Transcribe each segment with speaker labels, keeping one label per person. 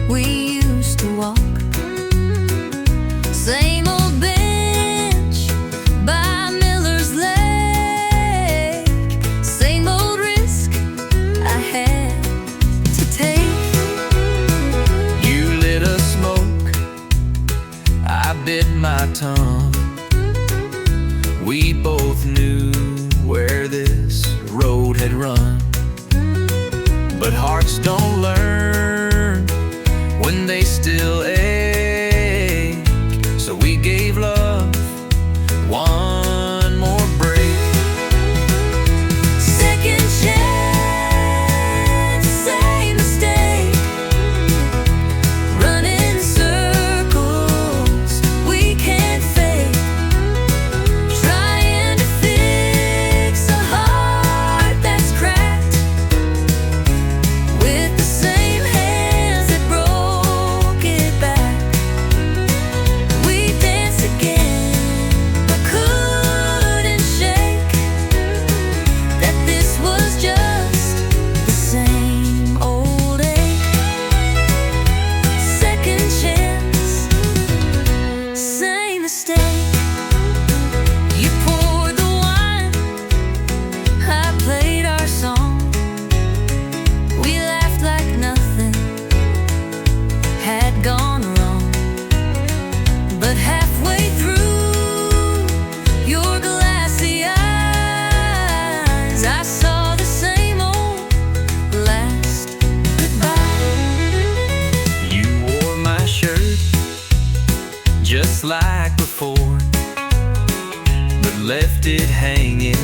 Speaker 1: we used to walk. Same old bench by Miller's Lake. Same old risk I had to take.
Speaker 2: You lit a smoke, I bit my tongue. We both knew where this road had run, but hearts don't learn when they still ache. So we gave love one more break.
Speaker 1: Second chance, same mistake. Running in circles we can't fake. Trying to fix a heart that's cracked with the same hands that broke it back. We danced again, but couldn't shake that this was just the same old ache. Second chance, same mistake. You poured the wine, I played our song. We laughed like nothing had gone wrong. But halfway through your glassy eyes, I saw the same old last goodbye.
Speaker 2: You wore my shirt just like before, but left it hanging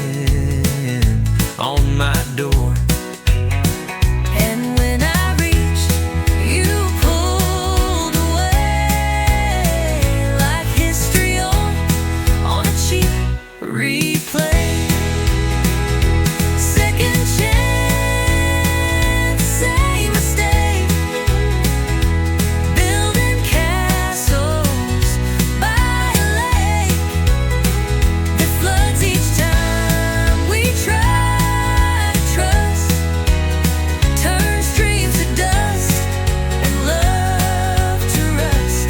Speaker 2: on my door.
Speaker 1: And when I reached, you pulled away like history on a cheap replay. Second chance, same mistake. Building castles by a lake that floods each time we try to trust. Turns dreams to dust and love to rust.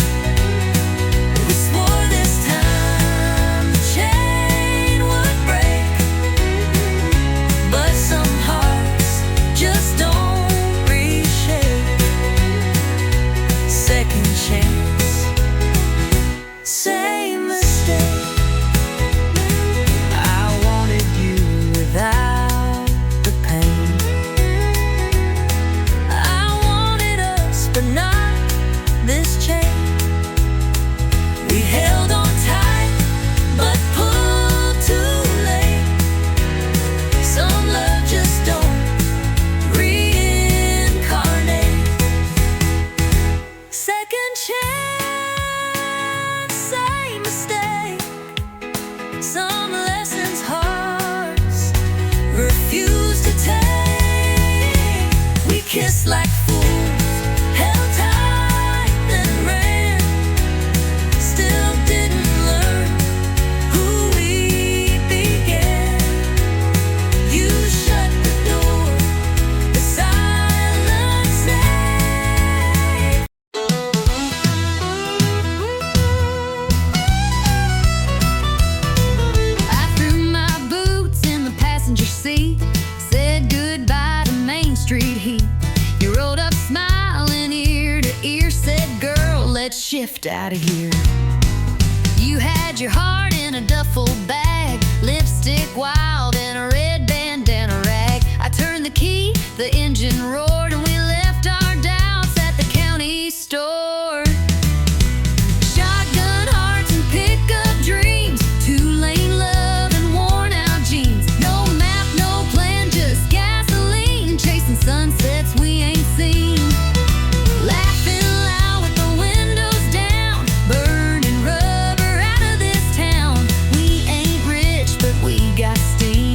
Speaker 1: We swore this time the chain would break, but some hearts just don't reshape. Second chance, same mistake. I wanted you without the pain. I wanted us, but not this chain. We held on tight, but pulled too late. Some love just don't reincarnate. Second chance, same mistake. Some lessons hearts refuse to take. We kissed like fools, held tight, then ran. Still didn't learn who we began. You shut the door, the silence safe. I threw my boots in the passenger seat, said goodbye to Main Street heat. You rolled up smiling ear to ear, said, girl, let's shift out of here. You had your heart in a duffel bag, lipstick wild and a red bandana rag. I turned the key, the engine roared, and we left our doubts at the county store. Shotgun hearts and pickup dreams, two-lane love and worn-out jeans. No map, no plan, just gasoline, chasing sunsets we ain't seen. Laughing loud with the windows down, burning rubber out of this town. We ain't rich, but we got steam.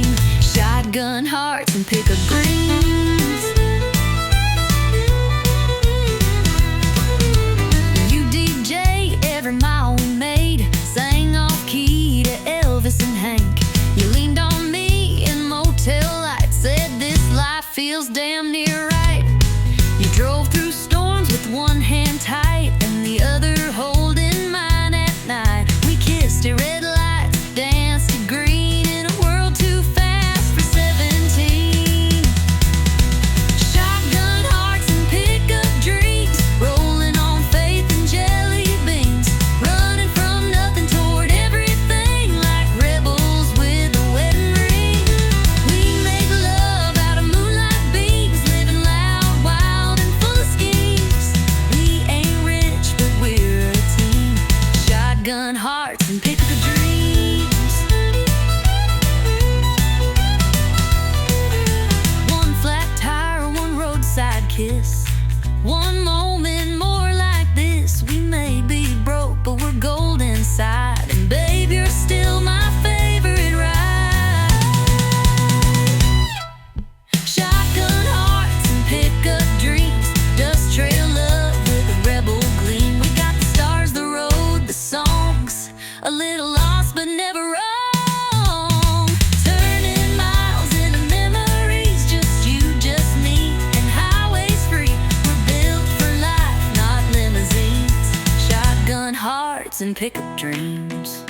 Speaker 1: and pickup dreams.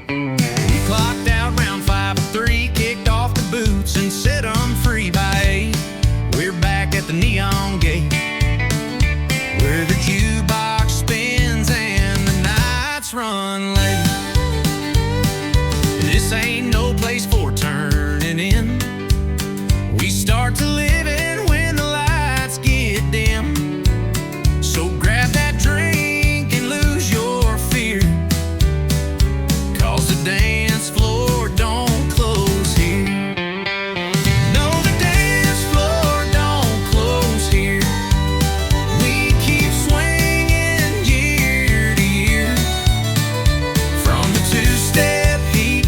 Speaker 2: We clocked out round 5 or 3, kicked off the boots and set 'em free by 8. We're back at the neon gate, where the jukebox spins and the nights run late. This ain't no place for turning in. We start to live in when the lights get dim. So grab that drink and lose your fear, 'cause the dance floor don't close here. No, the dance floor don't close here. We keep swinging year to year, from the two-step heat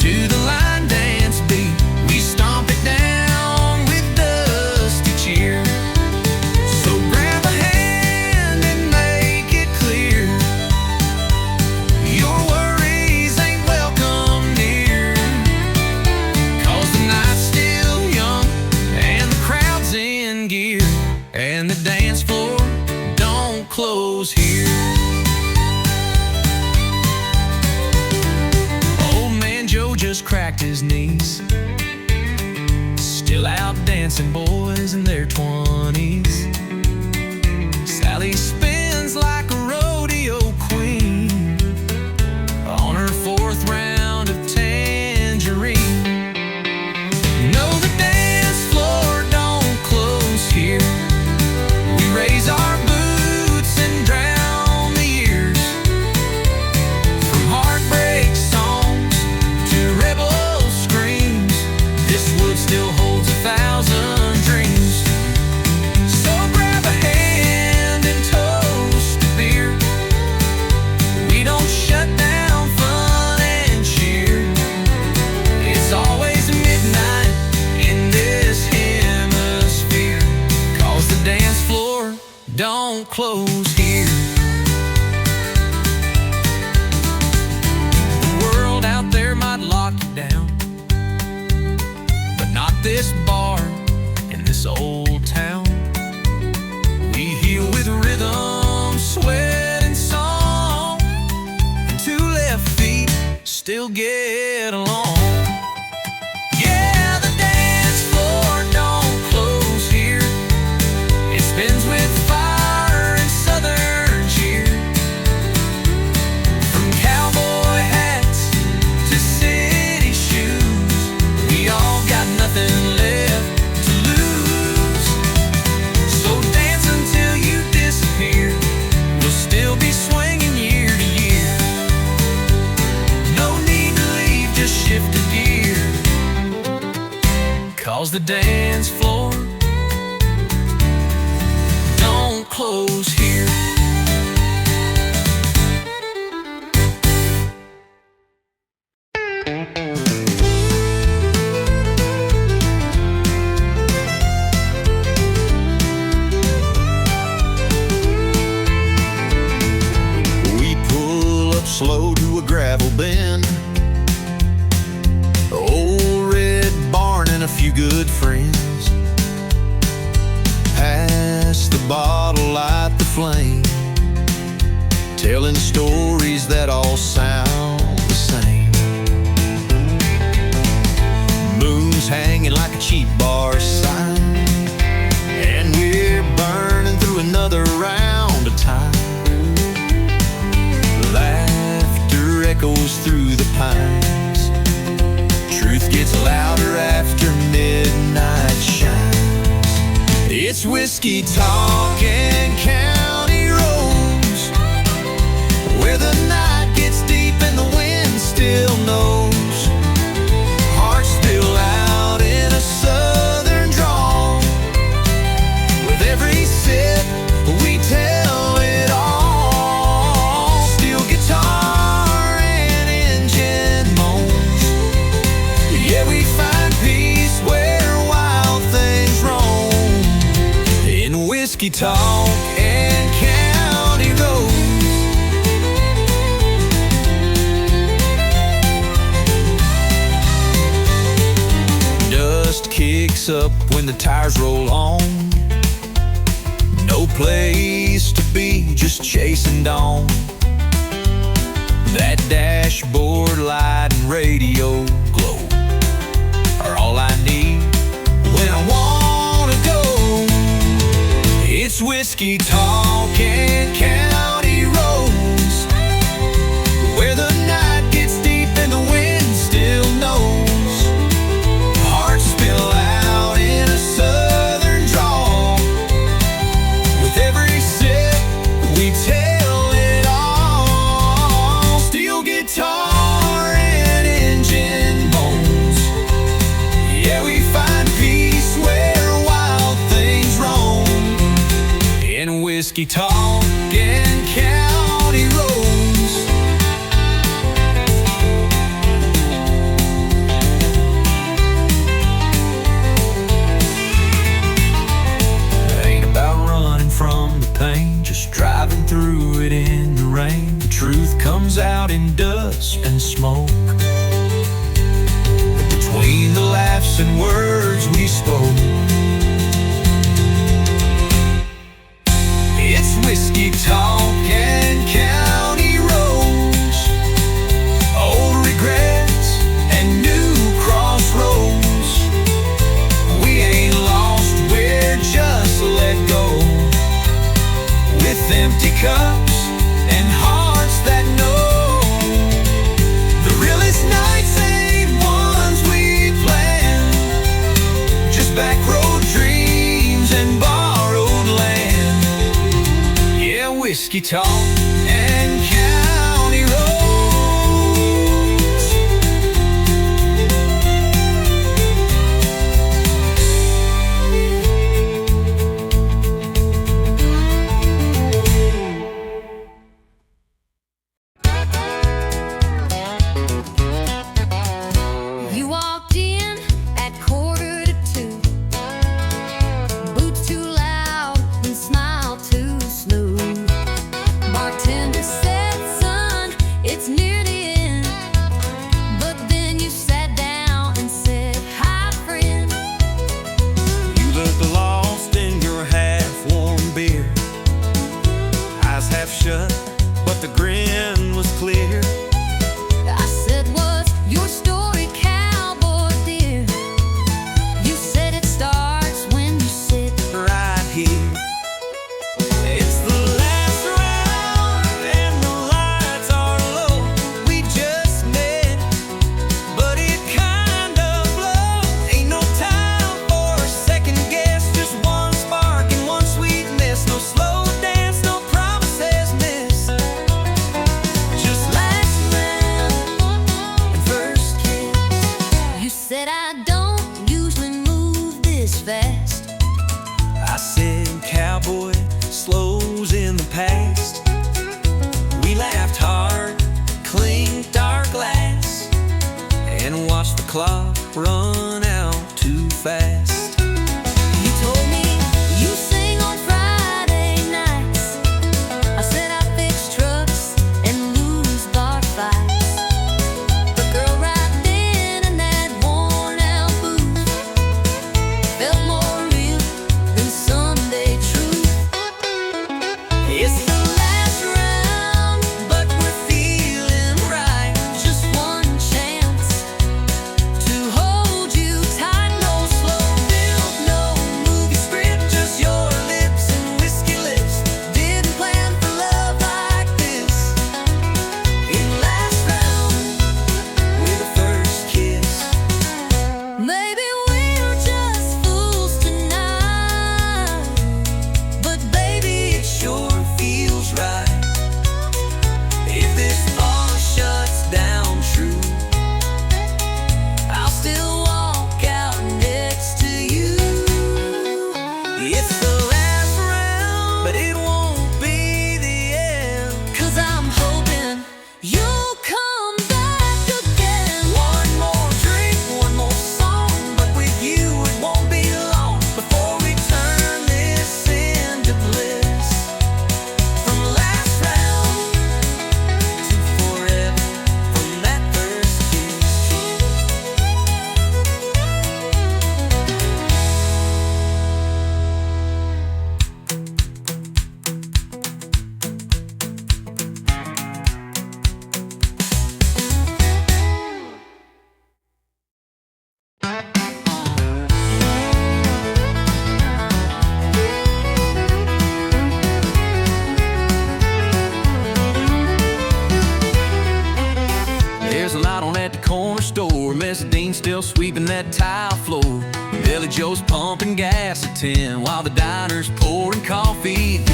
Speaker 2: to the line dance beat. We stomp it down with dusty cheer. So grab a hand and make it clear, your worries ain't welcome near, 'cause the night's still young and the crowd's in gear, and the dance floor don't close here. Old man Joe just cracked his knees, still out dancing boys in their 20s. Sally spins like a rodeo queen on her 4th round of tangerine. No, the dance floor don't close here. We raise our boots and drown the years, from heartbreak songs to rebel screams. This wood still holds 1,000 dreams. So grab a hand and toast to beer. We don't shut down fun and cheer. It's always midnight in this hemisphere, 'cause the dance floor don't close here. The world out there might lock you down, but not this bar in this old town. We heal with rhythm, sweat, and song, and 2 left feet still get along. Yeah, the dance floor don't close here. It spins with fire and southern cheer, from cowboy hats to city shoes. We all got nothing left to lose. So dance until you disappear. We'll still be swinging year to year. No need to leave, just shift a gear, 'cause the dance floor don't close here. We pull up slow to a gravel bend, old red barn and a few good friends. Pass the bottle, light the flame, telling stories that all sound the same. Moon's hanging like a cheap bar sign, and we're burning through another round of time. Laughter echoes through the pines. Truth gets louder after midnight shines. It's whiskey talk and county roads, where the night gets deep and the wind still knows. Hearts spill out in a southern drawl. With every sip we tell it all. Steel guitar and engine moans. Yeah, we find peace where wild things roam, in whiskey talk and county roads. when the tires roll on. No place to be, just chasing dawn. That dashboard light and radio glow are all I need when I wanna go. It's whiskey talking county roads, where the night gets deep and the wind still knows. Hearts spill out in a southern drawl. With every sip we tell it all. Steel guitar and engine moans. Yeah, we find peace where wild things roam. In whiskey talking county roads. Ain't about running from the pain, just driving through it in the rain. The truth comes out in dust and smoke. Between the laughs and words we spoke, it's whiskey talking county roads. Old regrets and new crossroads. We ain't lost, we're just let go. With empty cups and hearts that know. The realest nights ain't ones we planned, just back road dreams and borrowed land. Yeah, whiskey talk and county roads.
Speaker 1: You walked in at 1:45. Boots too loud and smile too smooth. Bartender said, "Son, it's near the end." But then you sat down and said, "Hi, friend."
Speaker 3: You looked lost in your half-warm beer, eyes half shut, but the grin was clear.
Speaker 1: I said, "What's your story, cowboy dear?" You said it starts when you sit.
Speaker 3: Right here, it's the last round and the lights are low. We just met, but it kind of blows. Ain't no time for a second guess, just one spark and one sweet miss. No slow dance, no promises missed. Just
Speaker 1: Last round and first kiss. You said, "I don't usually move this fast."
Speaker 3: I said, cowboy, slows in the past. We laughed hard, clinked our glass, and watched the clock run out too fast.
Speaker 1: You told me you sing on Friday nights. I said, "I fix trucks and lose bar fights." The girl right then in that worn-out booth felt more real than Sunday truth. It's the last round, but we're feeling right. Just one chance to hold
Speaker 2: Jesse Dean's still sweeping that tile floor. Billy Joe's pumping gas at 10 while the diner's pouring coffee.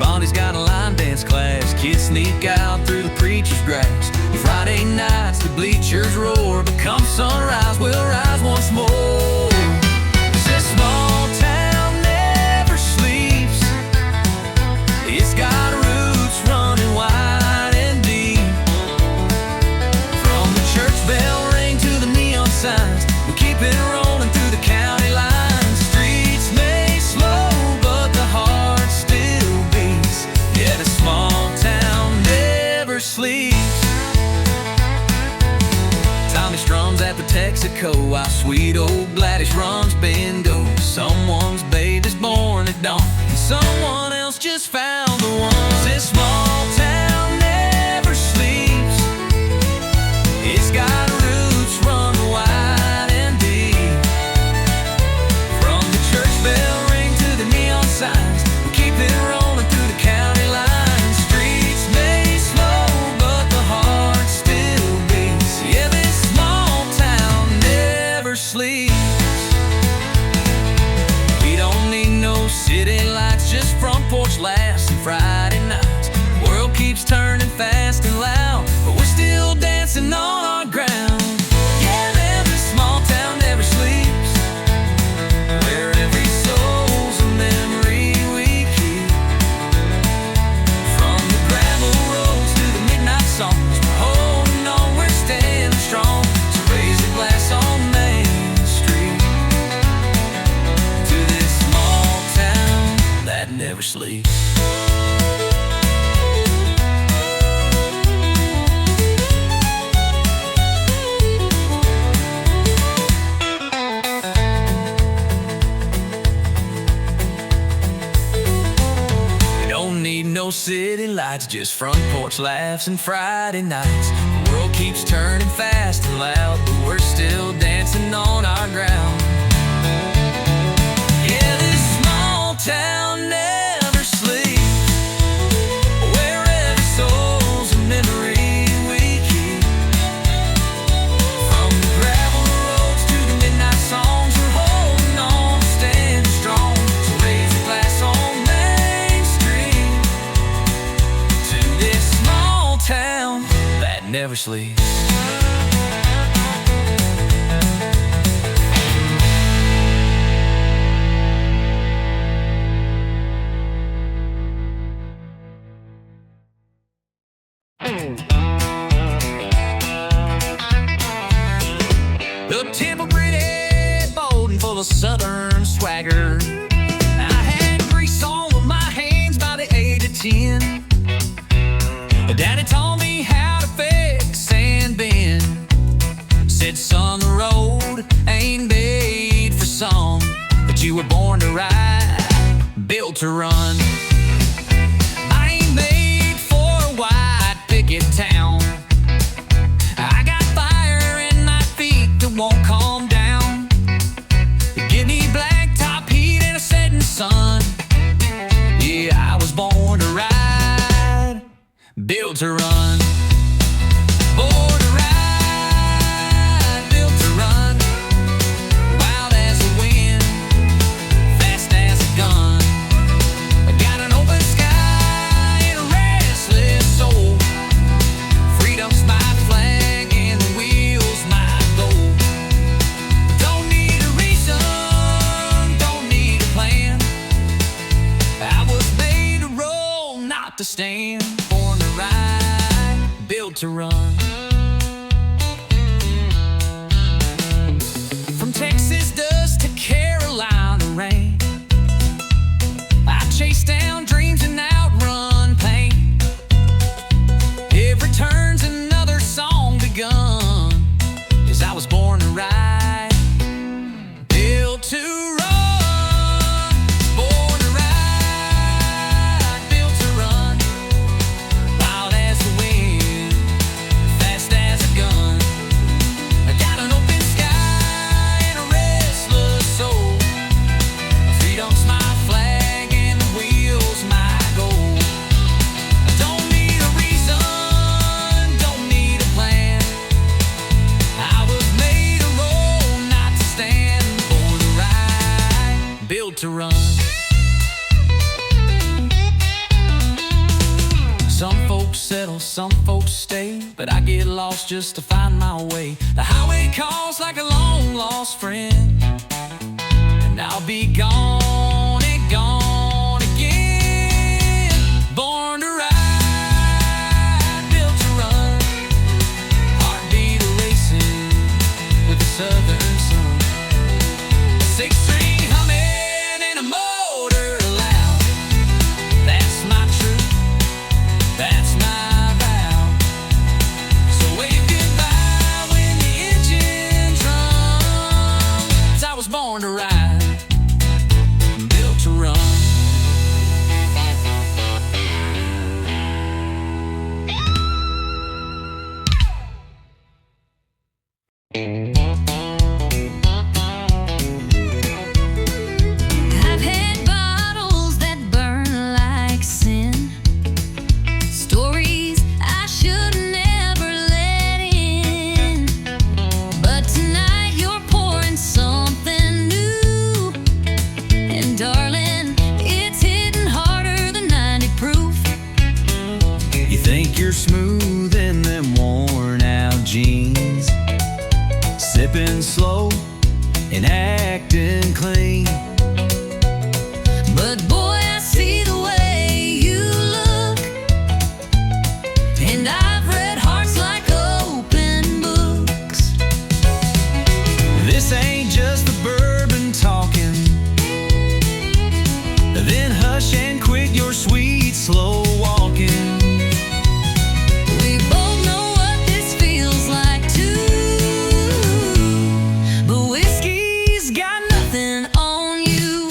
Speaker 2: Bonnie's got a line dance class. Kids sneak out through the preacher's grass. Friday nights the bleachers roar, but come sunrise we'll rise once more. This small town never sleeps. It's got roots running wide and deep. From the church bell ring to the neon signs, we keep it rolling through the county lines. Streets may slow, but the heart still beats. Yeah, the small town never sleeps. Tommy strums at the Texaco while sweet old Gladys runs bingo. Someone's babe is born at dawn, and someone else just found the one. This small town never sleeps. It's got roots run wide and deep. From the church bell ring to the neon signs, we keep it rolling through the county lines. Streets may slow, but the heart still beats. Yeah, this small town never sleeps. We don't need no city lights, just front porch laughs and Friday nights. The world keeps turning fast and loud, but we're still dancing on our ground. Yeah, man, this small town never sleeps. Where every soul's a memory we keep. From the gravel roads to the midnight songs, we're holding on, we're standing strong. So raise a glass on Main Street to this small town that never sleeps. We don't need no city lights, just front porch laughs and Friday nights. The world keeps turning fast and loud, but we're still dancing on our ground. Yeah, this small town never sleeps. Where every soul's a memory we keep. From the gravel roads to the midnight songs, we're holding on, standing strong. So raise a glass on Main Street to this small town that never sleeps. The temple gritty, bold and full of southern swagger. I had grease all on my hands by the age of 10. Daddy taught me how to fix and bend. Said, son, the road ain't made for some, but you were born to ride, built to run. I ain't made for a white picket town. I got fire in my feet that won't calm down. Give me blacktop heat and a setting sun. Yeah, I was born to ride, built to run. Born to ride, built to run. Wild as the wind, fast as a gun. I got an open sky and a restless soul. Freedom's my flag and the wheel's my goal. Don't need a reason, don't need a plan. I was made to roll, not to stand. Born to ride, built to run. From Texas dust to Carolina rain, I chase down dreams and outrun pain. Every turn's another song begun, 'cause I was born to ride, built to run. Born to ride, built to run. Wild as the wind, fast
Speaker 3: some folks stay, but I get lost just to find my way. The highway calls like a long-lost friend, and I'll be gone and gone again. Born to ride, built to run, heartbeat racing with the southern sun. Six-string humming and a motor loud. That's my truth, that's my vow. So wave goodbye when the engine drums. I was born to ride, built to run.
Speaker 1: I've had bottles that burn like sin, stories I should never let in. But tonight you're pouring something new, and darling, it's hitting harder than 90 proof.
Speaker 3: You think you're smooth in them worn out jeans, sipping slow and acting clean.
Speaker 1: But boy, I see the way you look, and I've read hearts like open books.
Speaker 3: This ain't just the bourbon talking. Then hush and quit your sweet slow walking.
Speaker 1: We both know what this feels like too, but whiskey's got nothing on you.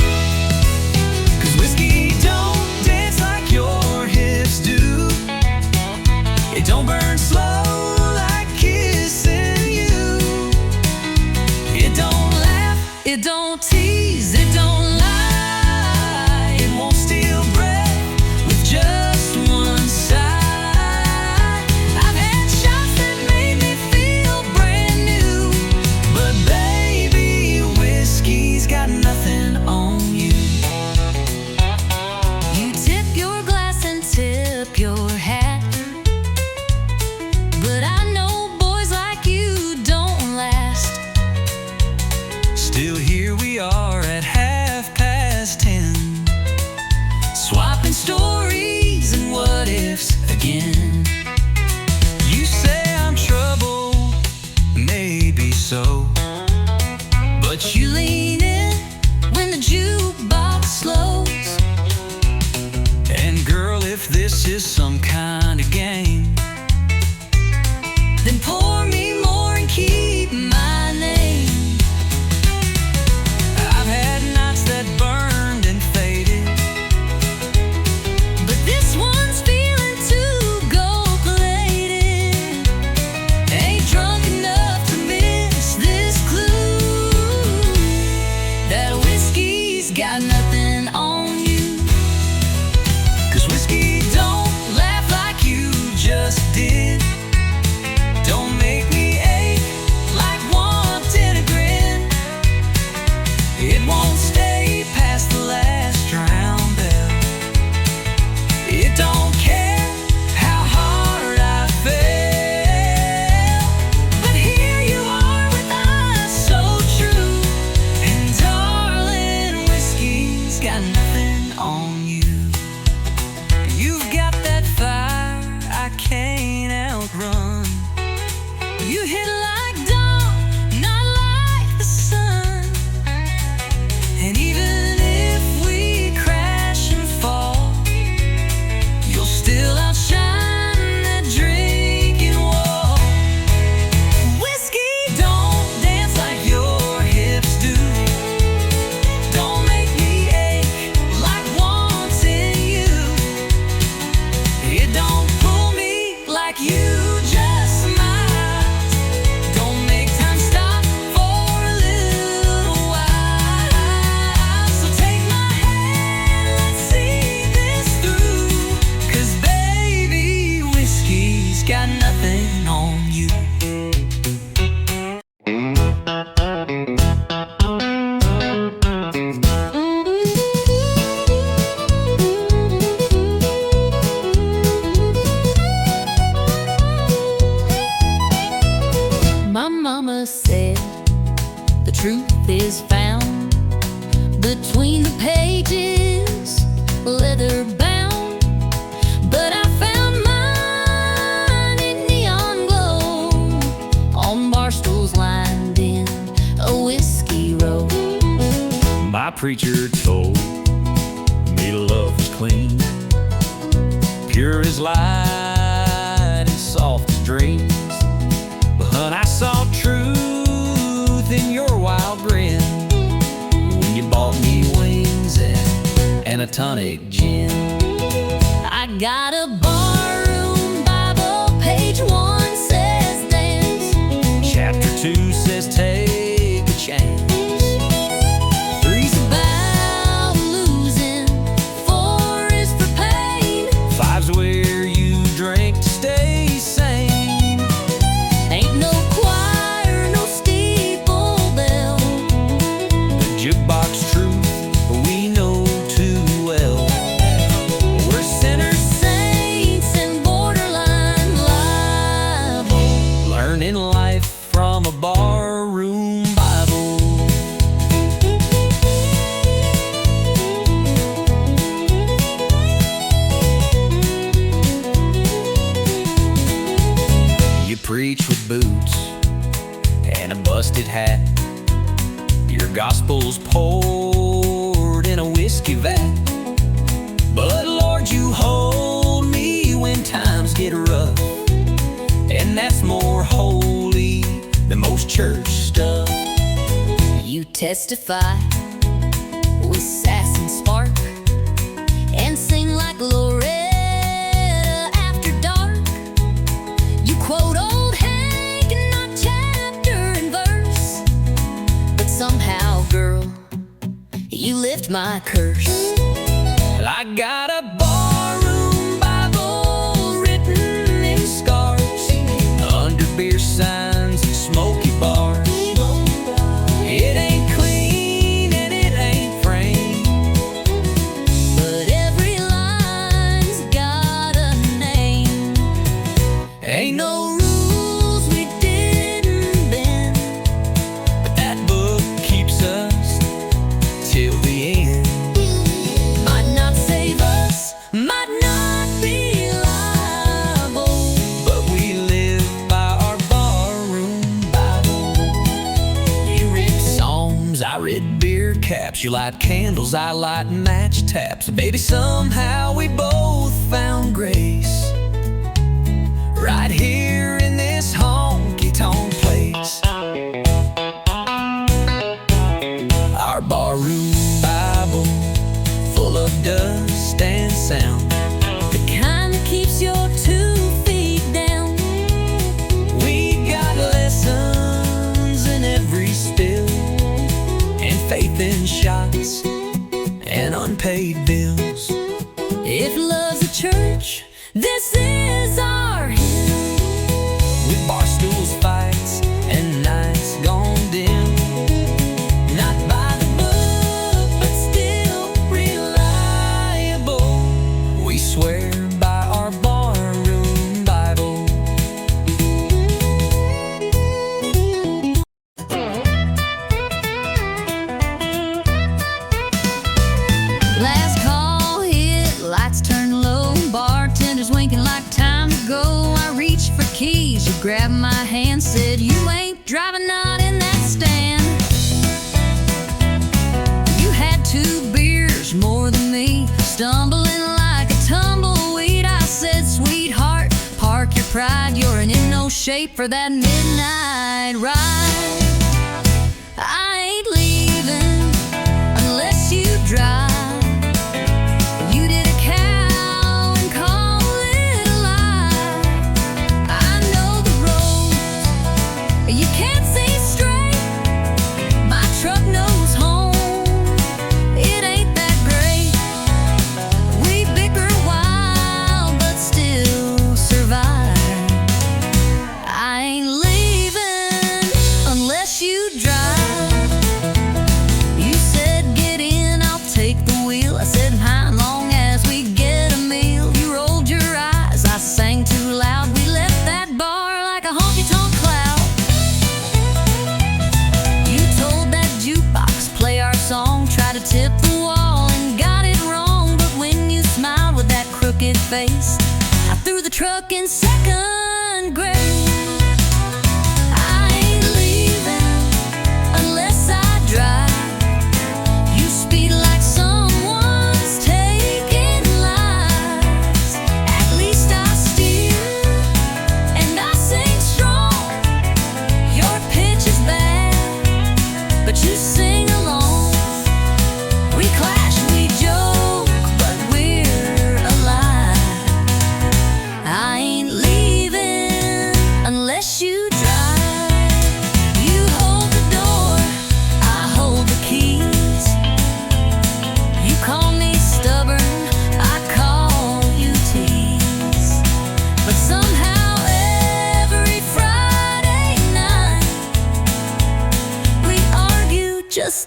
Speaker 3: 'Cause whiskey don't dance like your hips do. It don't burn slow like kissing you. It don't laugh,
Speaker 1: It don't tease, it don't lie,
Speaker 3: it won't steal breath with just one sigh.
Speaker 1: I've had shots that made me feel brand new,
Speaker 3: But baby, whiskey's got nothing on you.
Speaker 1: you tip your glass and tip your hat, but I know boys like you don't last.
Speaker 3: Still here we are at 10:30, swapping stories and what ifs again. You say I'm trouble, maybe so, but
Speaker 1: You lean in when the jukebox slows,
Speaker 3: and girl, if this is some kind of game,
Speaker 1: then pour me more and keep my name.
Speaker 3: I've had nights that burned and faded,
Speaker 1: But this one's feeling too gold-plated. Ain't drunk enough to miss this clue, that whiskey's got nothing on you.
Speaker 3: 'cause whiskey don't laugh like you
Speaker 2: preacher told me love was clean, pure as light and soft as dreams. But I saw truth in your wild grin when you bought me wings and a tonic gin.
Speaker 1: I got a barroom Bible, page 1 says dance,
Speaker 2: Chapter 2 says take a chance.
Speaker 1: 3's about losing, 4 is for pain,
Speaker 2: 5's where you drink to stay sane.
Speaker 1: ain't no choir, no steeple bell,
Speaker 2: The jukebox truth we know too well. We're sinners
Speaker 1: saints and borderline liable,
Speaker 2: learning life from a barroom Bible. You preach with boots and a busted hat. Your gospel's poured in a whiskey vat. But Lord, you hold me when times get rough, and that's more holy than most church stuff.
Speaker 1: you testify with sass and spark, and sing like Loretta after dark. You quote old Hank and not chapter and verse, but somehow, girl, you lift my curse.
Speaker 2: I got a barroom Bible written in scars, under beer signs and smoky bars. It ain't clean and it ain't framed,
Speaker 1: But every line's got a name.
Speaker 2: ain't no
Speaker 1: rules we didn't bend,
Speaker 2: but that book keeps us till the end.
Speaker 1: might not save us, might not be liable,
Speaker 2: But we live by our barroom Bible. You read Psalms, I read beer caps. You light candles, I light match taps. Baby, somehow we both found grace right here in this honky-tonk place. Our barroom Bible, full of dust and sound.
Speaker 1: the kind that keeps your 2 feet down.
Speaker 2: We got lessons in every spill, and faith in shots and unpaid bills.
Speaker 1: If love's a church, this is our hymn.
Speaker 2: With bar stools, fights, and nights gone dim. Not by the book, but still reliable. We swear by our barroom Bible.
Speaker 1: Last call hit, lights turn low, bartenders winking like time to go. I reached for keys, you grabbed my hand, said you ain't driving, not in that stand. You had 2 beers more than me, stumbling like a tumbleweed. I said, sweetheart, park your pride, you're in no shape for that midnight ride. I ain't leaving unless you drive. You did a cow and call it a lie. I know the roads you can't see straight. My truck knows home, it ain't that great. We bicker a while, but still survive. I ain't leaving unless you drive. You said get in, I'll take the wheel. I said how long as we get a meal. You rolled your eyes, I sang too loud. We left that bar like a honky-tonk cloud. You told that jukebox play our song, try to tip the wall and got it wrong. But when you smiled with that crooked face, I threw the truck in second grade. I ain't leaving unless I drive. You speak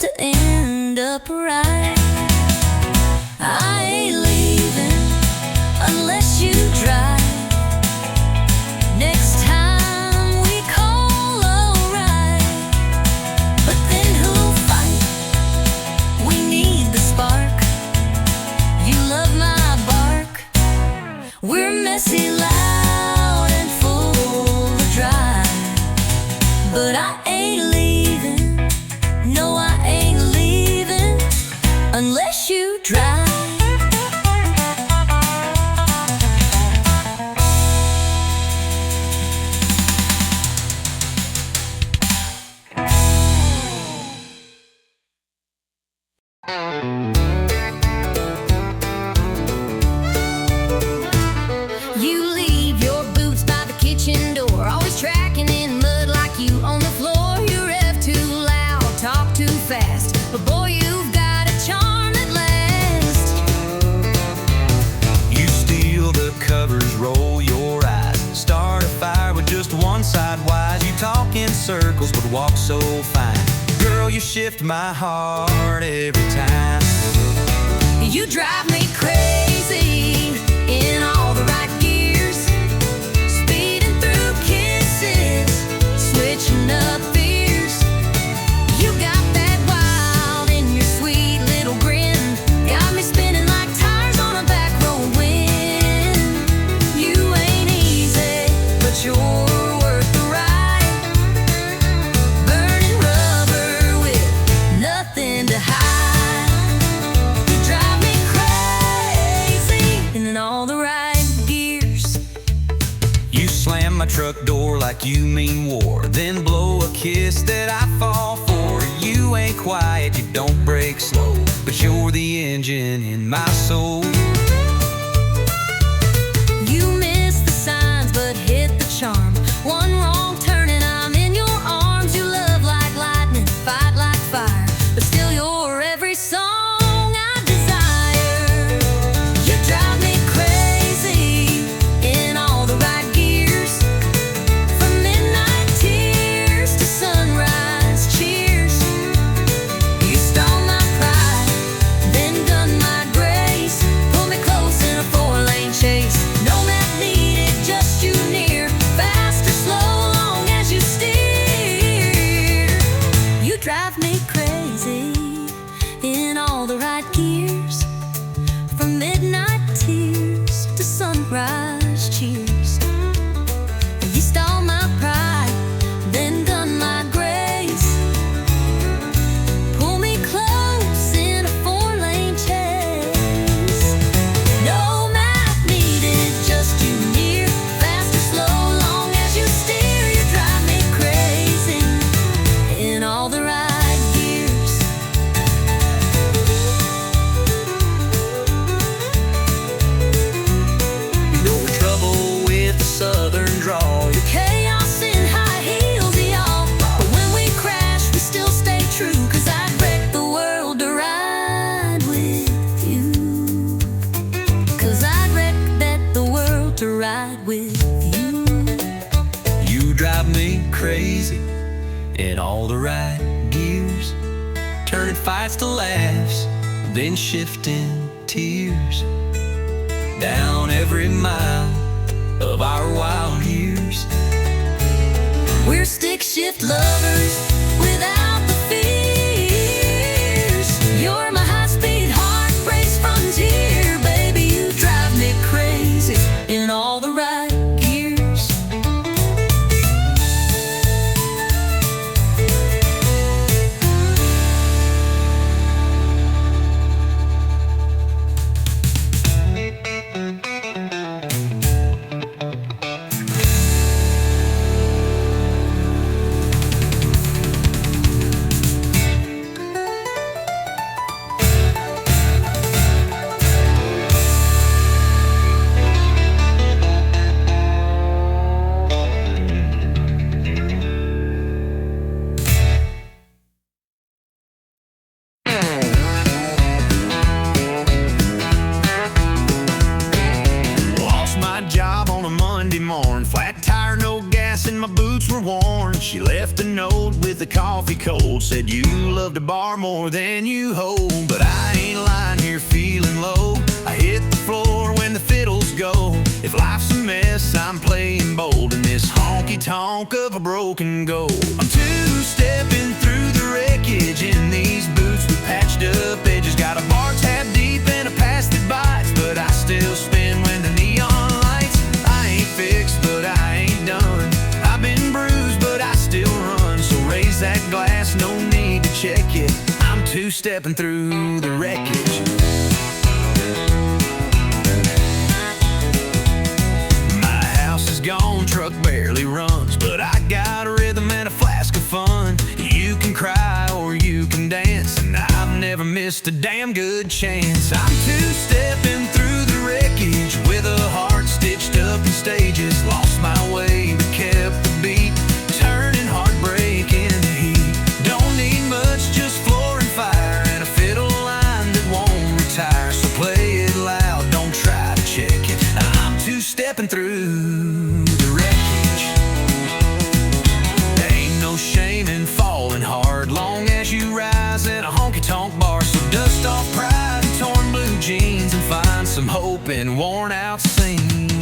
Speaker 1: to end up right. I ain't leaving unless you drive. Next time we call, alright. But then who'll fight? We need the spark. You love my bark. We're messy, loud, and full of drive. But I ain't leaving. No, I ain't leaving unless you drive. You leave your boots by the kitchen door, always tracking in mud like you on the floor. You rev too loud, talk too fast, but boy, you've got a charm that lasts.
Speaker 3: You steal the covers, roll your eyes, start a fire with just one side wise. You talk in circles but walk so fine. Girl, you shift my heart every time.
Speaker 1: You drive me crazy in all the right gears, speeding through kisses, switching up fears. You got that wild in your sweet little grin, got me spinning like tires on a back road wind. You ain't easy, but you're worth the ride, burning rubber with nothing to hide. You drive me crazy in all the right gears.
Speaker 3: You slam my truck door like you mean war, then blow a kiss that I fall for. You ain't quiet, you don't break slow, but you're the engine in my soul.
Speaker 1: You miss the signs but hit the charm. One wrong turn and I'm in your arms. You love like lightning, fight like fire, but still you're every song I desire. You drive me crazy in all the right gears, from midnight tears to sunrise cheers. You stole my pride, then done my grace, pull me close in a four-lane chase. No map needed, just you near, fast or slow, long as you steer. You drive me crazy in all the right gears, from midnight tears to sunrise cheers. You stole my pride, then done my grace, pull me close in a four-lane chase. No map needed, just you near, fast or slow, long as you steer. You drive me crazy in all the right gears.
Speaker 3: You know the trouble with the southern drawl.
Speaker 1: Chaos in high heels, y'all. But when we crash, we still stay true, 'cause I'd wreck the world to ride with you. 'Cause I'd wreck the world to ride with you.
Speaker 3: You drive me crazy in all the right gears, turning fights to laughs, then shifting tears. Down every mile of our wild years.
Speaker 1: We're stick shift lovers without the fears. You're my high-speed heart race frontier, baby. You drive me crazy in all the right gears.
Speaker 2: my boots were worn. She left a note with the coffee cold. Said you love to bar more than you hold. But I ain't lying here feeling low. I hit the floor when the fiddles go. If life's a mess, I'm playing bold in this honky-tonk of a broken goal. I'm two-stepping through the wreckage in these boots with patched up edges. Got a bar tab deep and a pass that bites, but I still spin when the neon lights. I ain't fixed, but I ain't done. I've been bruised, but I still run. So raise that glass, no need to check it. I'm two-stepping through the wreckage. Gone, truck barely runs, but I got a rhythm and a flask of fun. You can cry or you can dance, and I've never missed a damn good chance. I'm two-stepping through the wreckage with a heart stitched up in stages. Lost my way but kept the beat, turning heartbreak into heat. Don't need much, just floor and fire and a fiddle line that won't retire. So play it loud, don't try to check it. I'm two-stepping through. Shame in falling hard, long as you rise at a honky-tonk bar. So dust off pride and torn blue jeans and find some hope in worn-out scenes.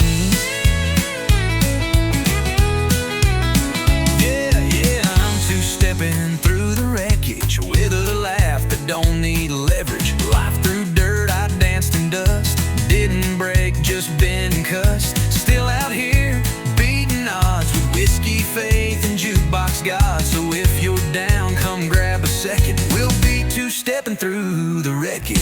Speaker 2: Yeah, I'm two-stepping through the wreckage with a laugh that don't need leverage. Life through dirt, I danced in dust. Didn't break, just been cussed. Still out here, beating odds with whiskey, faith, and jukebox God. So if you're down, come grab a second. We'll be two-stepping through the wreckage.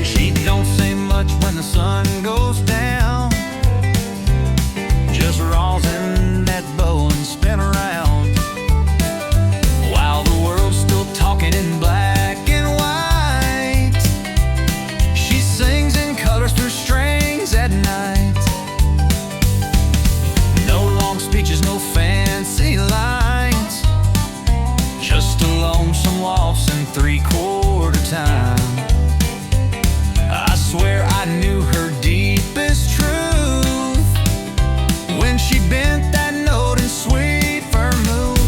Speaker 2: She don't say much when the sun goes down, just rosin that bow and spin around, while the world's still talking in black and white. She sings in colors through strings at night. No long speeches, no fancy lines, just a lonesome waltz in three-quarter time. I swear I knew her deepest truth when she bent that note in sweet vermouth.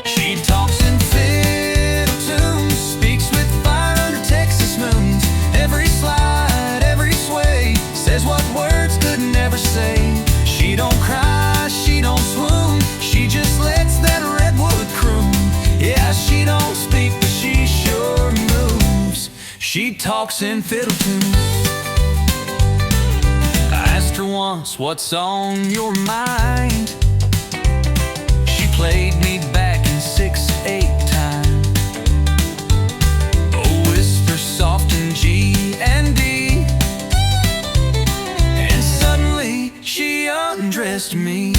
Speaker 2: She talks in fiddle tunes, speaks with fire under Texas moons. Every slide, every sway, says what words could never say. She don't cry, she don't swoon, she just lets that redwood croon. Yeah, she don't speak, but she sure moves. She talks in fiddle tunes. I asked her once, what's on your mind? She played me back in 6/8 time. A whisper soft in G and D, and suddenly she undressed me.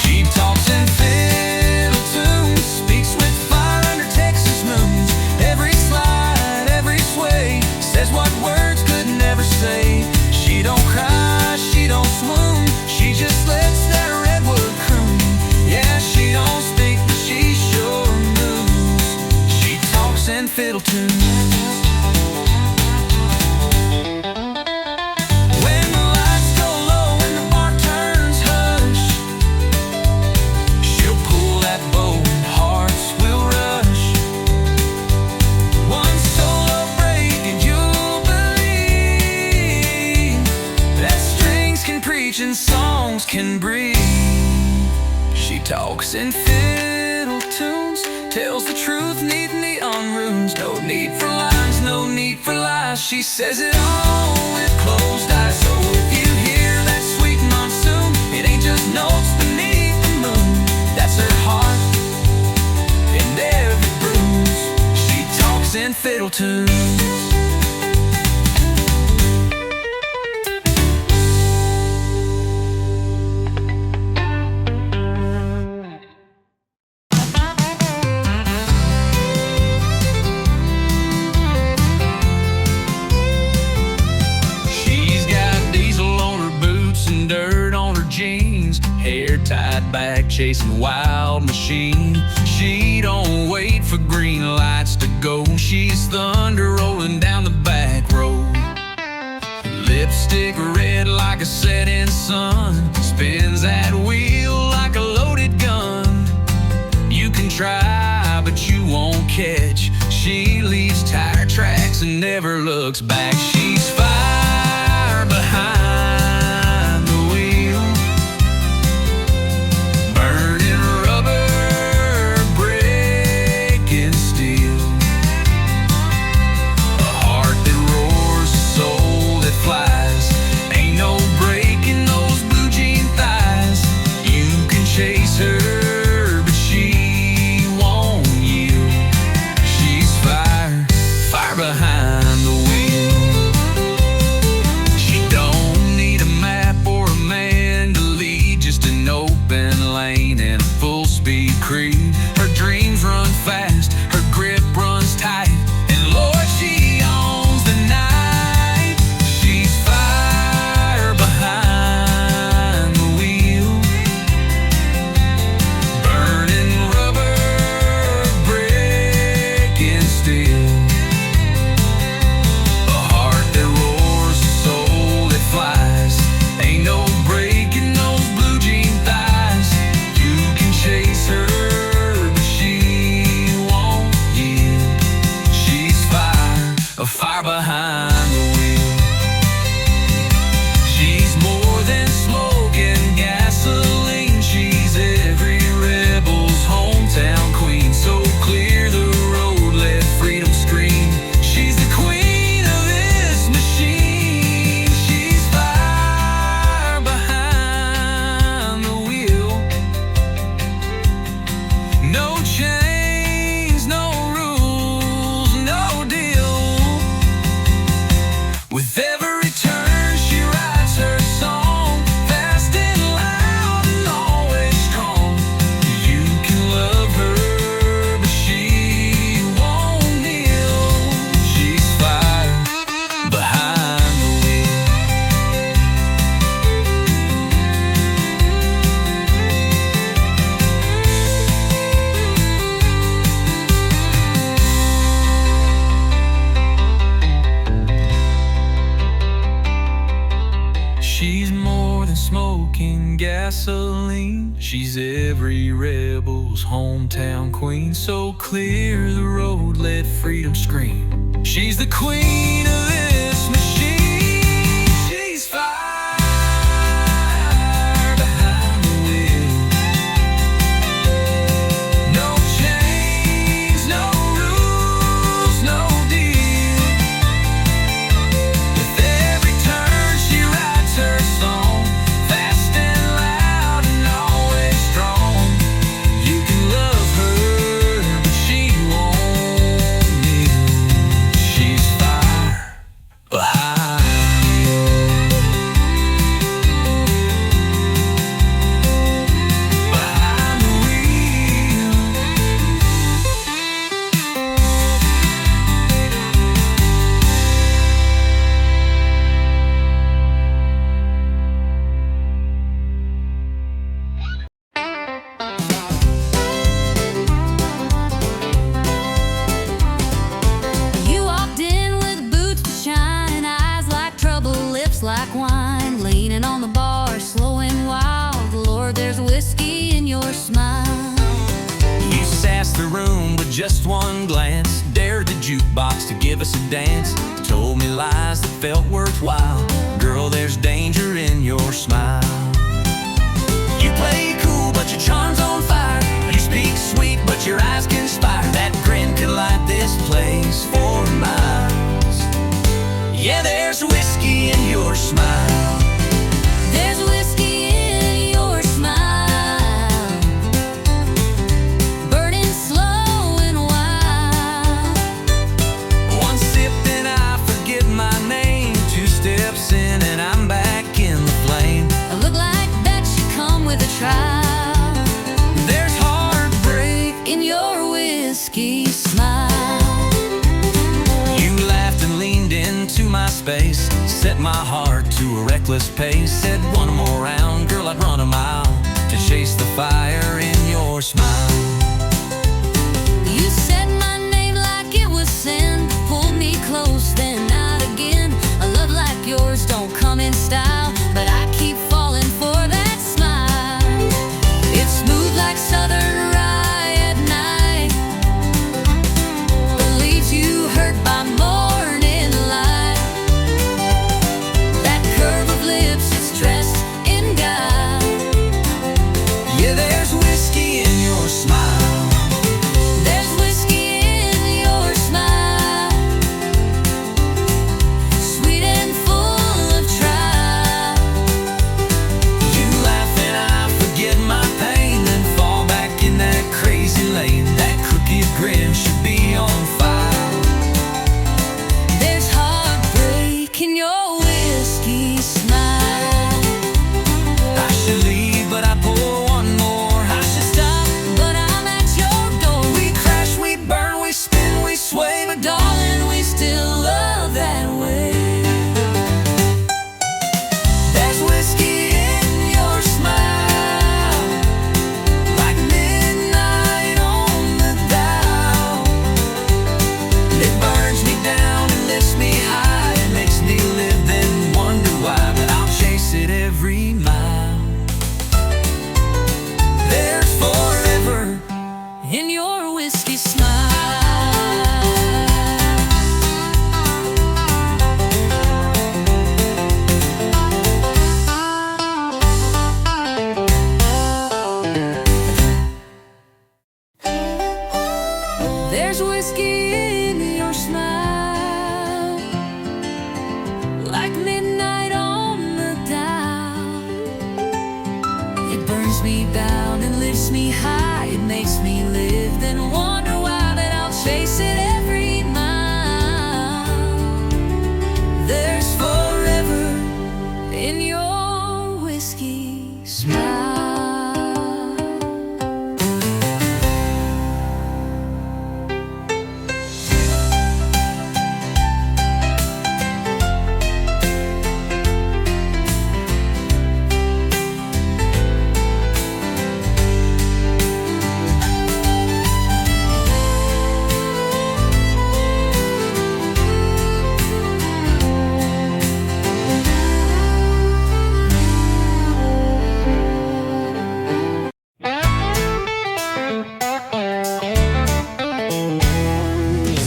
Speaker 2: She talks in fiddle tunes, speaks with fire under Texas moons. Every slide, every sway, says what words could never say. She don't cry, she don't swoon, she just lets that redwood croon. Yeah, she don't speak, but she sure moves. She talks in fiddle tunes. And songs can breathe. She talks in fiddle tunes, tells the truth, need neon runes. No need for lines, no need for lies. She says it all with closed eyes. So if you hear that sweet monsoon, it ain't just notes beneath the moon. That's her heart and every bruise. She talks in fiddle tunes. back chasing wild machine. She don't wait for green lights to go. She's thunder rolling down the back road. Lipstick red like a setting sun, spins that wheel like a loaded gun. You can try, but you won't catch. She leaves tire tracks and never looks back. She's fire behind the wheel, burning rubber, breaking steel. A heart that roars, a soul that flies. Ain't no breaking those blue jean thighs. You can chase her, but she won't yield. She's fire, fire behind the wheel. She don't need a map or a man to lead, just an open lane and a full-speed creed. Her dreams run fast, her grip runs tight, and Lord, she owns the night. She's fire behind the wheel, burning rubber, breaking steel. A heart that roars, a soul that flies. Ain't no breaking those blue jean thighs. You can chase her, but she won't yield. She's fire, a fire behind the wheel. She's more than smoke and gasoline. She's every rebel's hometown queen. So clear the road, let freedom scream. She's the queen of this machine. She's fire behind the wheel. No chains, no rules, no deal. With every turn she writes her song, fast and loud and always strong. You can love her, but she won't kneel. She's fire behind the wheel. She's more than smoking gasoline. She's every rebel's hometown queen. So clear the road, let freedom scream. She's the queen of this machine. She's fire behind the wheel. No chains, no rules, no deal. With every turn she writes her song, fast and loud and always strong. You can love her, but she won't kneel. She's fire behind the wheel.
Speaker 1: You walked in with boots to shine, eyes like trouble, lips like wine, leaning on the bar, slow and wild. Lord, there's whiskey in your smile.
Speaker 3: You sassed the room with just one glance, dared the jukebox to give us a dance, told me lies that felt worthwhile. Girl, there's danger in your smile. You play cool, but your charm's on fire. You speak sweet, but your eyes conspire. That grin could light this place for miles. Yeah, there's whiskey in your smile.
Speaker 1: There's whiskey in your smile, burning slow and wild.
Speaker 3: One sip and I forget my name. Two steps in and I'm back in the flame.
Speaker 1: I look like that should come with a trial.
Speaker 3: There's heartbreak
Speaker 1: In your whiskey smile.
Speaker 3: You laughed and leaned into my space, set my heart to a reckless pace. Said one more round, girl, I'd run a mile to
Speaker 2: to chase the fire in your smile.
Speaker 1: You said my name like it was sin, pulled me close, then not again. A love like yours don't come in style, but I keep falling for that smile. It's smooth like southern rye at night, but leaves you hurt by morning light. That curve of lips is dressed in guile.
Speaker 2: Yeah, there's whiskey in your smile.
Speaker 1: There's whiskey in your smile, sweet and full of trial.
Speaker 2: You laugh and I forget my pain, then fall back in that crazy lane. That crooked grin should be on file.
Speaker 1: There's heartbreak in your whiskey smile.
Speaker 2: I should leave, but I pour one more. I should stop,
Speaker 1: But I'm at your door.
Speaker 2: we crash, we burn, we spin, we sway, but
Speaker 1: Darling, we still love that way.
Speaker 2: there's whiskey in your smile, like midnight on the dial. It burns me down and lifts me high. It makes me live, then wonder why, but I'll chase it every mile. There's forever
Speaker 1: In your whiskey smile. There's whiskey in your smile, like midnight on the dial. It burns me down and lifts me high. It makes me live, then wonder why, but I'll chase it every mile. There's forever in your whiskey smile.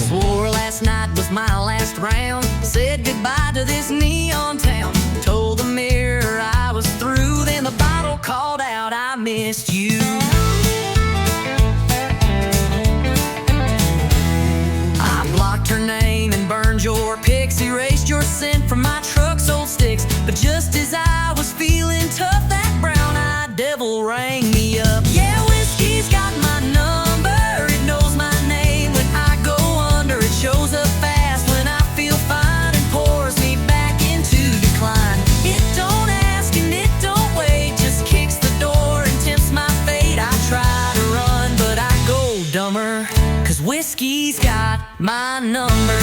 Speaker 1: Swore last night was my last round. Said goodbye to this neon town. Told the mirror I was through. Then the bottle called out, I missed you. I blocked her name and burned your pics. Erased your scent from my truck's old sticks. But just as I was feeling tough, that brown-eyed devil rang me up. Yeah, whiskey's got my number. It knows my name when I go under. It shows up fast when I feel fine and pours me back into decline. It don't ask and it don't wait, just kicks the door and tempts my fate. I try to run, but I go dumber, 'cause whiskey's got my number.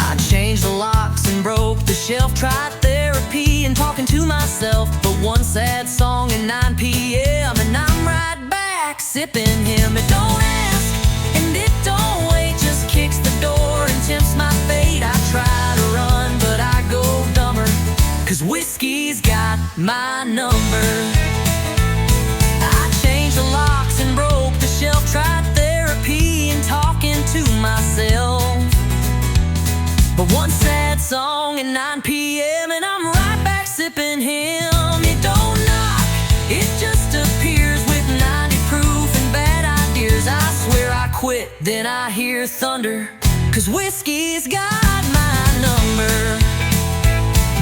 Speaker 1: I changed the locks and broke the shelf. Tried therapy and talking to myself, but one sad song at 9 p.m. and I'm right back sipping him. It don't ask and it don't wait, just kicks the door and tempts my fate. I try to run, but I go dumber, 'cause whiskey's got my number. I changed the locks and broke the shelf. Tried therapy and talking to myself, but one sad song at 9 p.m. and I'm right back sipping him. It don't knock, it just appears with 90 proof and bad ideas. I swear I quit, then I hear thunder, 'cause whiskey's got my number.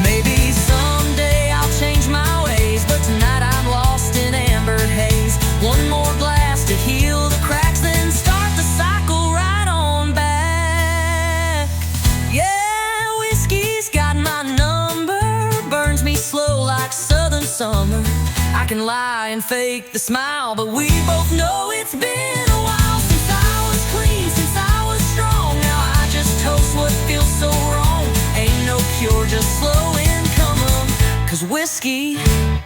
Speaker 1: Maybe someday I'll change my ways, but tonight I'm lost in amber haze. One more glass to heal the cracks, then start the cycle right on back. Yeah, whiskey's got my number. Burns me slow like southern summer. I can lie and fake the smile, but we both know it's been a while since I was clean, since I was strong. Now I just toast what feels so wrong. Ain't no cure, just slow income.
Speaker 3: 'Cause whiskey,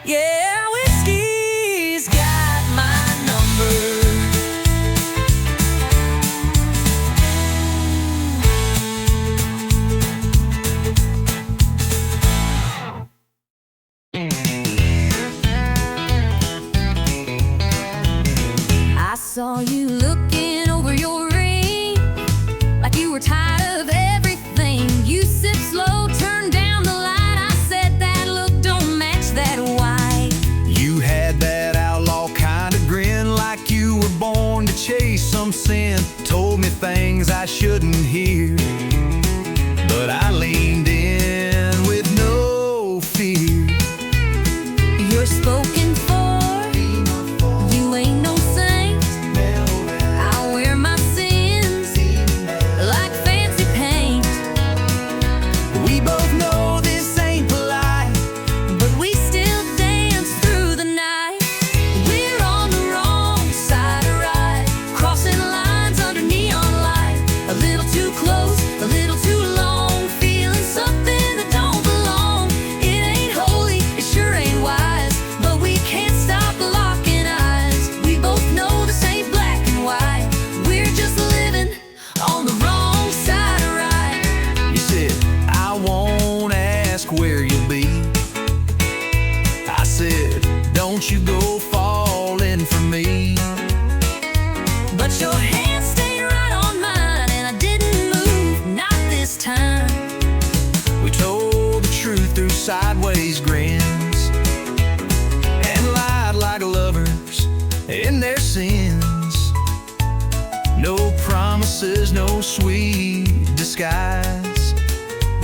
Speaker 3: yeah, whiskey's got my number.
Speaker 1: I saw you looking over your ring like you were tired of everything. You sipped slow, turned down the light. I said that look don't match that white.
Speaker 2: You had that outlaw kind of grin, like you were born to chase some sin. Told me things I shouldn't hear, but I leaned in with no fear.
Speaker 1: You're spoken for, you ain't no saint. I'll wear my sins like fancy paint.
Speaker 2: We both know this ain't polite,
Speaker 1: But we still dance through the night. We're on the wrong side of right, crossing lines under neon light. A little too close, a little too long, feeling something that don't belong. It ain't holy, it sure ain't wise, but we can't stop locking eyes. We both know this ain't black and white. We're just living on the wrong side of right.
Speaker 2: you said, I won't ask where you'll be. I said, don't you go falling for me.
Speaker 1: But your hand stayed right on mine, and I didn't move, not this time.
Speaker 2: We told the truth through sideways grins, and lied like lovers in their sins. No promises, no sweet disguise.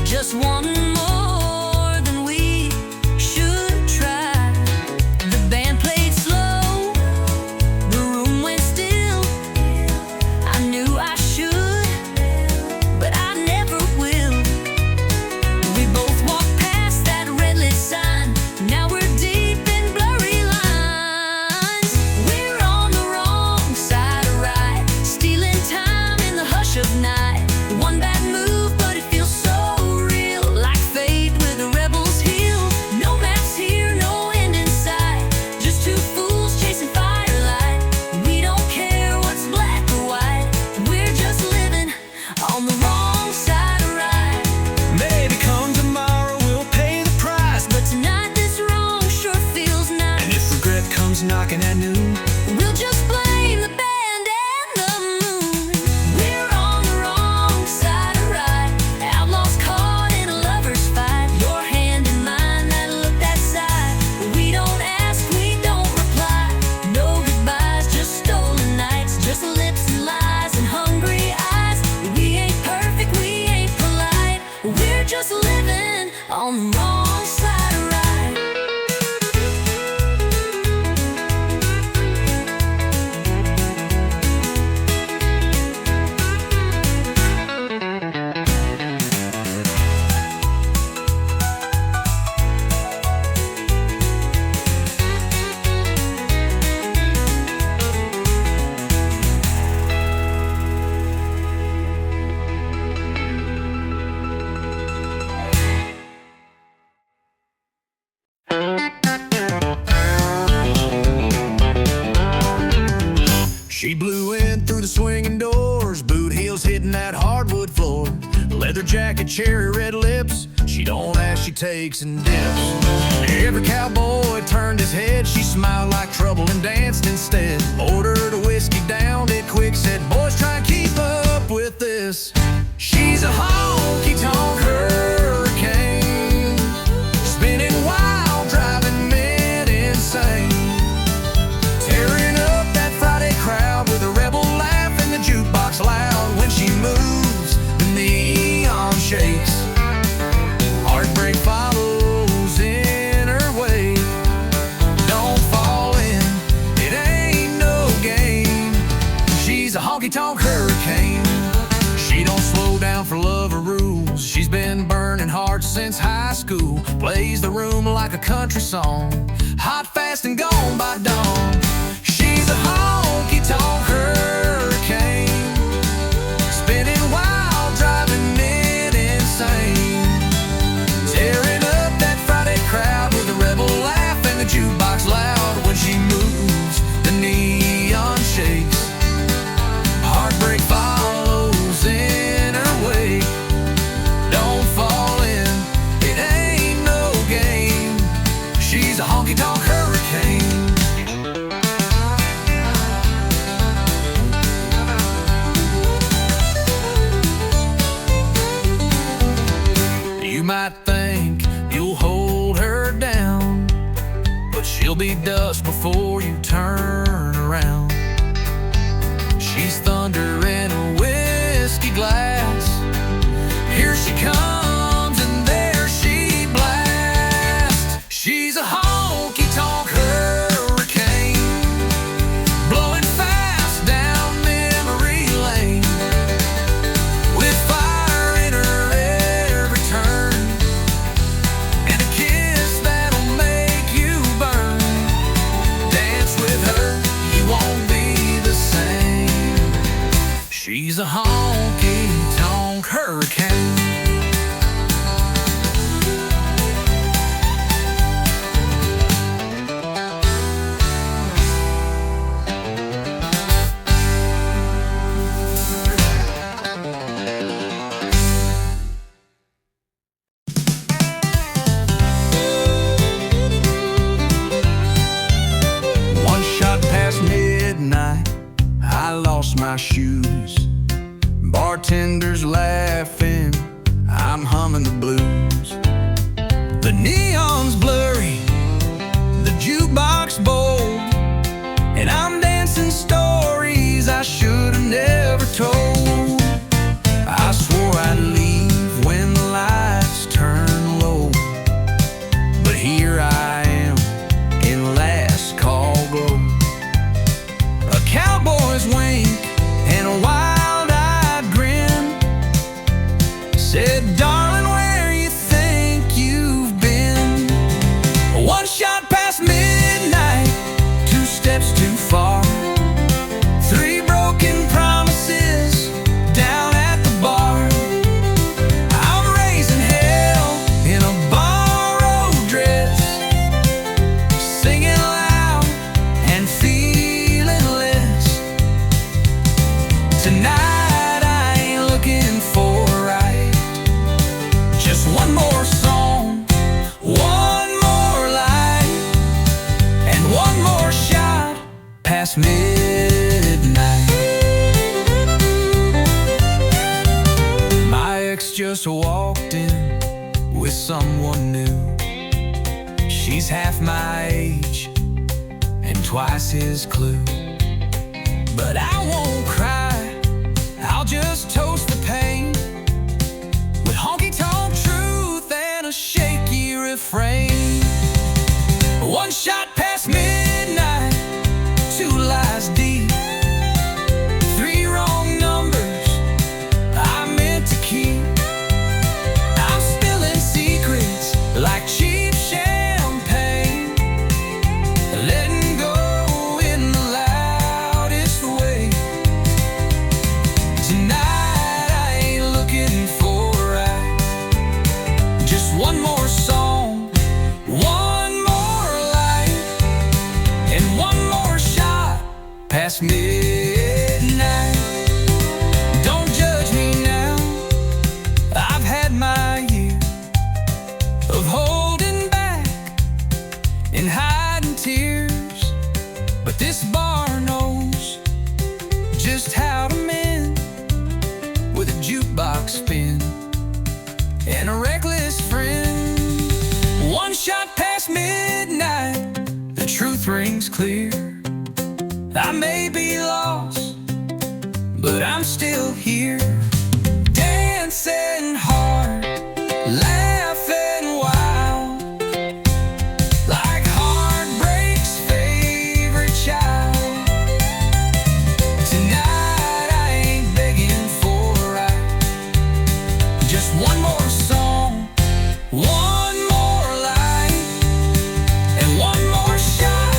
Speaker 1: Just one more than we should try. The band played slow, the room went still. I knew I should, but I never will. We both walked past that red lit sign. Now we're deep in blurry lines. We're on the wrong side of right, stealing time in the hush of night. One bad move, but it feels so real, like fate with the rebels healed. No maps here, no end in sight, just two fools chasing firelight. We don't care what's black or white, we're just living on the wrong side of right.
Speaker 2: Maybe come tomorrow we'll pay the price,
Speaker 1: But tonight this wrong sure feels
Speaker 2: and
Speaker 1: nice.
Speaker 2: if regret comes knocking at noon,
Speaker 1: We'll just blame the band and the moon. We're on the wrong side of right, outlaws caught in a lover's fight. Your hand in mine, that look, that side. We don't ask, we don't reply. No goodbyes, just stolen nights, just lips and lies and hungry eyes. We ain't perfect, we ain't polite. We're just living on the wrong side of right.
Speaker 2: she blew in through the swinging doors, boot heels hitting that hardwood floor. Leather jacket, cherry red lips, she don't ask, she takes and dips. Every cowboy turned his head, she smiled like trouble and danced instead. Ordered a whiskey, downed it quick, said, boys, try and keep up with this. She's a honky-tonk hurricane, spinning wild, driving men insane. Tearing up that Friday crowd with a rebel laugh and the jukebox loud. When she moves, the neon shakes. Heartbreak follows in her wake. Don't fall in, it ain't no game. She's a honky-tonk hurricane. She don't slow down for love or rules. She's been burning hard since high school. Plays the room like a country song, hot, fast, and gone by dawn. She's a honky-tonk hurricane, spinning wild, driving men insane. Tearing up that Friday crowd with she's thunder in a whiskey glass. Here she comes and there she blasts. She's a honky-tonk hurricane, blowing fast down memory lane, with fire in her every turn, and a kiss that'll make you burn. Dance with her, you won't be the same. She's a honky-tonk hurricane. One shot past midnight, I lost my shoes. Bartenders laughing, I'm humming the blues. The neon's blurry, the jukebox bold, and I'm dancing stories I should have never told. I swore I'd leave when the lights turn low, but here I am in last call glow. A cowboy's wink and a wild-eyed grin said, darling, where you think you've been? One shot past midnight, two steps too far, three broken promises down at the bar. I'm raising hell in a borrowed dress, singing loud and feeling less. Tonight I ain't looking for right, just one more song, one more light, and one more shot past midnight. My ex just walked in with someone new. She's half my age and twice his clue. But I won't cry, I'll just toast the pain with honky-tonk truth and a shaky refrain. One shot past midnight, two lies deep, three wrong numbers I meant to keep. I'm spilling secrets like cheap champagne, letting go in the loudest way. Tonight I ain't looking for right, just one more song, one more light, and one more shot past midnight. Don't judge me now, I've had my year of holding back and hiding tears, but this bar knows just how to mend with a jukebox spin and a reckless friend. One shot past midnight, the truth rings clear. I may be lost, but I'm still here, dancing hard, laughing wild, like heartbreak's favorite child. Tonight I ain't begging for right, just one more song, one more light, and one more shot,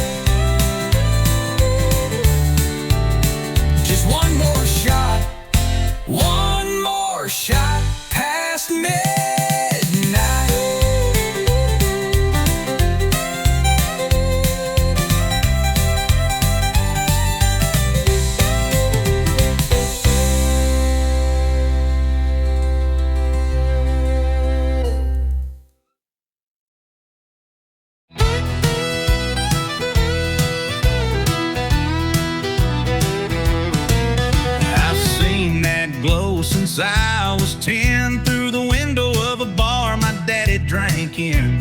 Speaker 2: just one more shot, one more shot past midnight.
Speaker 3: I've seen that glow since I was 10, through the window of a bar my daddy drank in.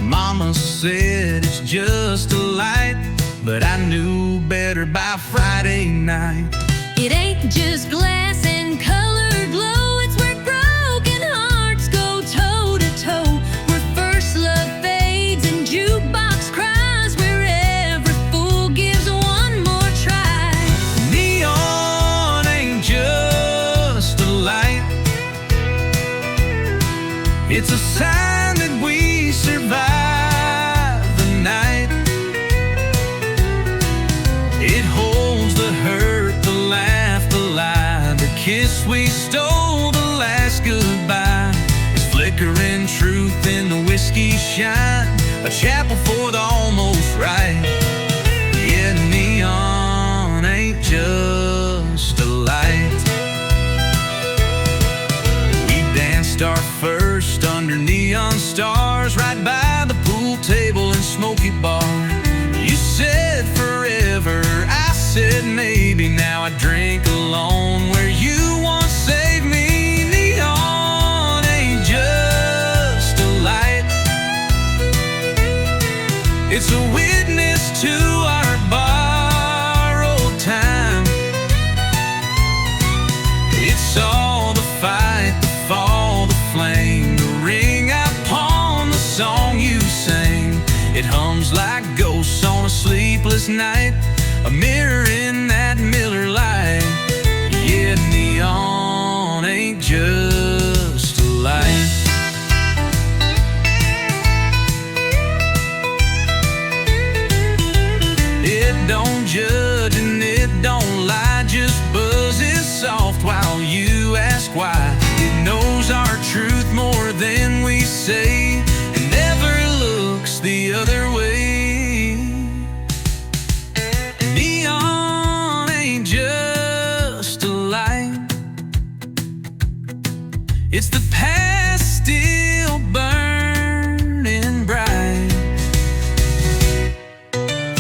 Speaker 3: Mama said it's just a light, but I knew better by Friday night.
Speaker 1: It ain't just glass and colored glow, it's where broken hearts go toe to toe, where first love fades and jukebox cries, where every fool gives one more try.
Speaker 2: Neon ain't just a light, it's a sign that we survive the night. It holds the hurt, the laugh, the lie, the kiss we stole, the last goodbye. It's flickering truth in the whiskey shine, a chapel for the almost right. Yeah, neon ain't just a light. We danced our first under neon stars, right by the pool table and smoky bar. You said forever, I said maybe. Now I drink alone where you once saved me. Neon ain't just a light, it's a witness to our borrowed time. It saw the fight, the fall, the flame, the ring upon the song you sang. It hums like ghosts on a sleepless night, a mirror in that Miller light. Yeah, neon ain't just a light. It don't judge and it don't lie, just buzzes soft while you ask why. It knows our truth more than we say, and never looks the other way. Neon ain't just a light, it's the past still burning bright.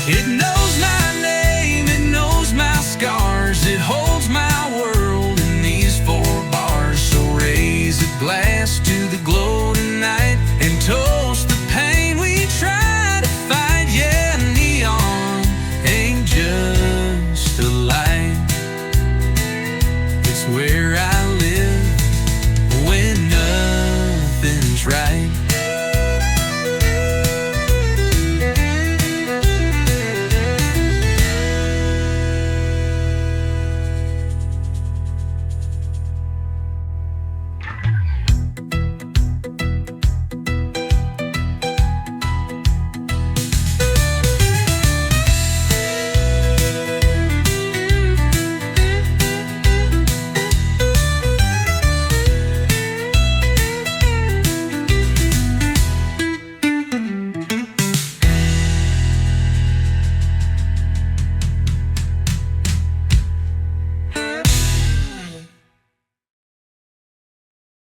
Speaker 2: It knows my name, it knows my scars, it holds my world in these four bars. So raise a glass to the glow tonight and toast the pain we try to fight. Yeah, neon ain't just a light, it's where I